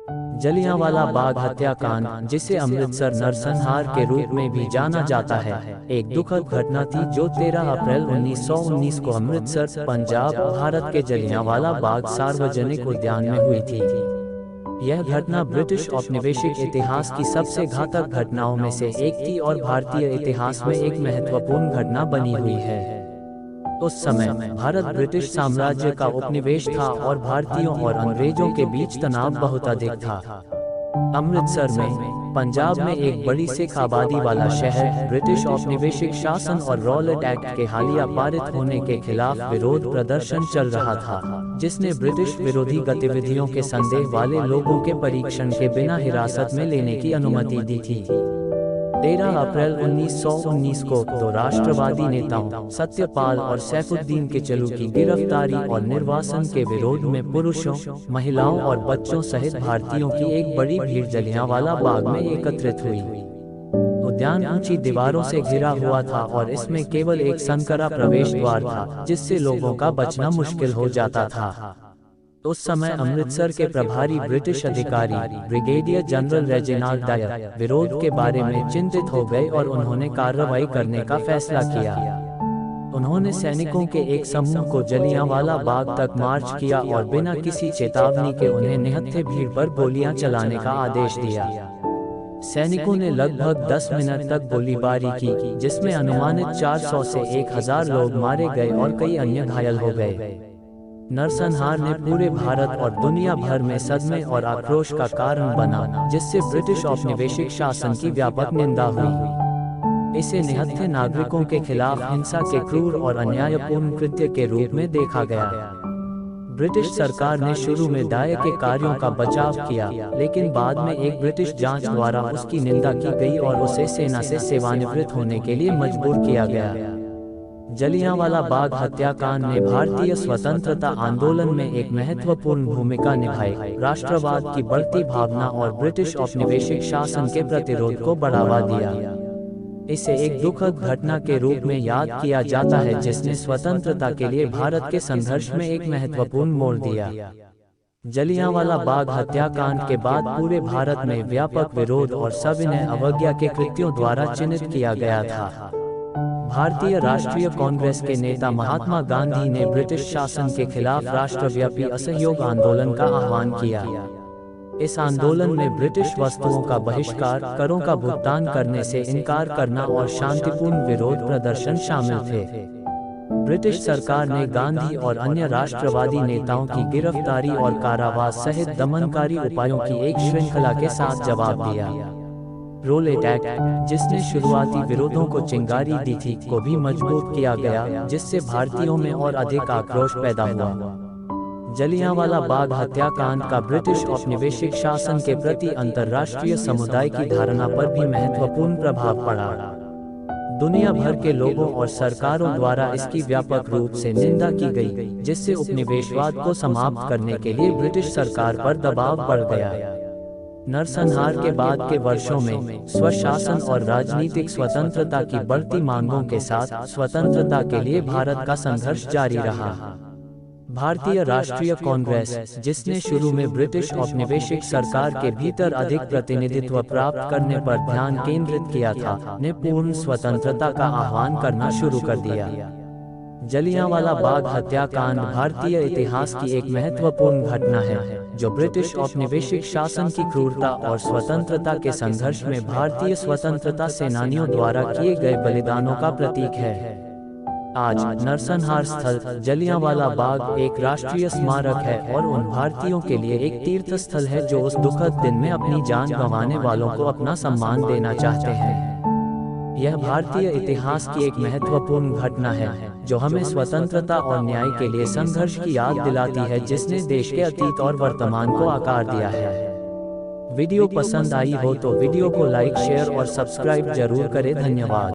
जलियांवाला बाग हत्याकांड, जिसे अमृतसर नरसंहार के रूप में भी जाना जाता है, एक दुखद घटना थी जो 13 अप्रैल 1919 को अमृतसर, पंजाब, भारत के जलियांवाला बाग सार्वजनिक उद्यान में हुई थी। यह घटना ब्रिटिश औपनिवेशिक इतिहास की सबसे घातक घटनाओं में से एक थी और भारतीय इतिहास में एक महत्वपूर्ण घटना बनी हुई है। उस समय भारत ब्रिटिश साम्राज्य का उपनिवेश था और भारतीयों और अंग्रेजों के बीच तनाव बहुत अधिक था। अमृतसर में, पंजाब में एक बड़ी सिख आबादी वाला शहर, ब्रिटिश औपनिवेशिक शासन और रॉलेट एक्ट के हालिया पारित होने के खिलाफ विरोध प्रदर्शन चल रहा था, जिसने ब्रिटिश विरोधी गतिविधियों के संदेह वाले लोगों के परीक्षण के बिना हिरासत में लेने की अनुमति दी थी। 13 अप्रैल 1919 को दो राष्ट्रवादी नेताओं सत्यपाल और सैफुद्दीन किचलू की गिरफ्तारी और निर्वासन के विरोध में पुरुषों, महिलाओं और बच्चों सहित भारतीयों की एक बड़ी भीड़ जलियांवाला बाग में एकत्रित हुई। उद्यान ऊंची दीवारों से घिरा हुआ था और इसमें केवल एक संकरा प्रवेश द्वार था, जिससे लोगों का बचना मुश्किल हो जाता था। उस समय अमृतसर के प्रभारी ब्रिटिश अधिकारी ब्रिगेडियर जनरल रेजिनाल्ड डायर विरोध के बारे में चिंतित हो गए और उन्होंने कार्रवाई करने का फैसला किया। उन्होंने सैनिकों के एक समूह को जलियांवाला बाग तक मार्च किया और बिना किसी चेतावनी के उन्हें निहत्थे भीड़ पर गोलियां चलाने का आदेश दिया। सैनिकों ने लगभग 10 मिनट तक गोलीबारी की, जिसमें अनुमानित 400 से 1000 लोग मारे गए और कई अन्य घायल हो गए। नरसंहार ने पूरे भारत और दुनिया भर में सदमे और आक्रोश का कारण बना, जिससे ब्रिटिश औपनिवेशिक शासन की व्यापक निंदा हुई। इसे निहत्थे नागरिकों के खिलाफ हिंसा के क्रूर और अन्यायपूर्ण कृत्य के रूप में देखा गया। ब्रिटिश सरकार ने शुरू में डायर के कार्यों का बचाव किया, लेकिन बाद में एक ब्रिटिश जांच द्वारा उसकी निंदा की गई और उसे सेना से सेवानिवृत्त होने के लिए मजबूर किया गया। जलियांवाला बाग हत्याकांड ने भारतीय स्वतंत्रता आंदोलन में एक महत्वपूर्ण भूमिका निभाई, राष्ट्रवाद की बढ़ती भावना और ब्रिटिश औपनिवेशिक शासन के प्रतिरोध को बढ़ावा दिया। इसे एक दुखद घटना के रूप में याद किया जाता है जिसने स्वतंत्रता के लिए भारत के संघर्ष में एक महत्वपूर्ण मोड़ दिया। जलियांवाला बाग हत्याकांड के बाद पूरे भारत में व्यापक विरोध और सविनय अवज्ञा के कृत्यों द्वारा चिन्हित किया गया था। भारतीय राष्ट्रीय कांग्रेस के नेता महात्मा गांधी ने ब्रिटिश शासन के खिलाफ राष्ट्रव्यापी असहयोग आंदोलन का आह्वान किया। इस आंदोलन में ब्रिटिश वस्तुओं का बहिष्कार, करों का भुगतान करने से इनकार करना और शांतिपूर्ण विरोध प्रदर्शन शामिल थे। ब्रिटिश सरकार ने गांधी और अन्य राष्ट्रवादी नेताओं की गिरफ्तारी और कारावास सहित दमनकारी उपायों की एक श्रृंखला के साथ जवाब दिया। रॉलेट एक्ट, जिसने शुरुआती विरोधों को चिंगारी दी थी, को भी मजबूत किया गया, जिससे भारतीयों में और अधिक आक्रोश पैदा हुआ। जलियांवाला बाग हत्याकांड का ब्रिटिश औपनिवेशिक शासन के प्रति अंतर्राष्ट्रीय समुदाय की धारणा पर भी महत्वपूर्ण प्रभाव पड़ा। दुनिया भर के लोगों और सरकारों द्वारा इसकी व्यापक रूप से निंदा की गई, जिससे उपनिवेशवाद को समाप्त करने के लिए ब्रिटिश सरकार पर दबाव बढ़ गया। नरसंहार के बाद के वर्षों में स्वशासन और राजनीतिक स्वतंत्रता की बढ़ती मांगों के साथ स्वतंत्रता के लिए भारत का संघर्ष जारी रहा। भारतीय राष्ट्रीय कांग्रेस, जिसने शुरू में ब्रिटिश औपनिवेशिक सरकार के भीतर अधिक प्रतिनिधित्व प्राप्त करने पर ध्यान केंद्रित किया था, ने पूर्ण स्वतंत्रता का आह्वान करना शुरू कर दिया। जलियांवाला बाग हत्याकांड भारतीय इतिहास की एक महत्वपूर्ण घटना है, जो ब्रिटिश औपनिवेशिक शासन की क्रूरता और स्वतंत्रता के संघर्ष में भारतीय स्वतंत्रता सेनानियों द्वारा किए गए बलिदानों का प्रतीक है। आज नरसंहार स्थल जलियांवाला बाग एक राष्ट्रीय स्मारक है और उन भारतीयों के लिए एक तीर्थ स्थल है जो उस दुखद दिन में अपनी जान गंवाने वालों को अपना सम्मान देना चाहते हैं। यह भारतीय इतिहास की एक महत्वपूर्ण घटना है, जो हमें स्वतंत्रता और न्याय के लिए संघर्ष की याद दिलाती है, जिसने देश के अतीत और वर्तमान को आकार दिया है। वीडियो पसंद आई हो तो वीडियो को लाइक, शेयर और सब्सक्राइब जरूर करें। धन्यवाद।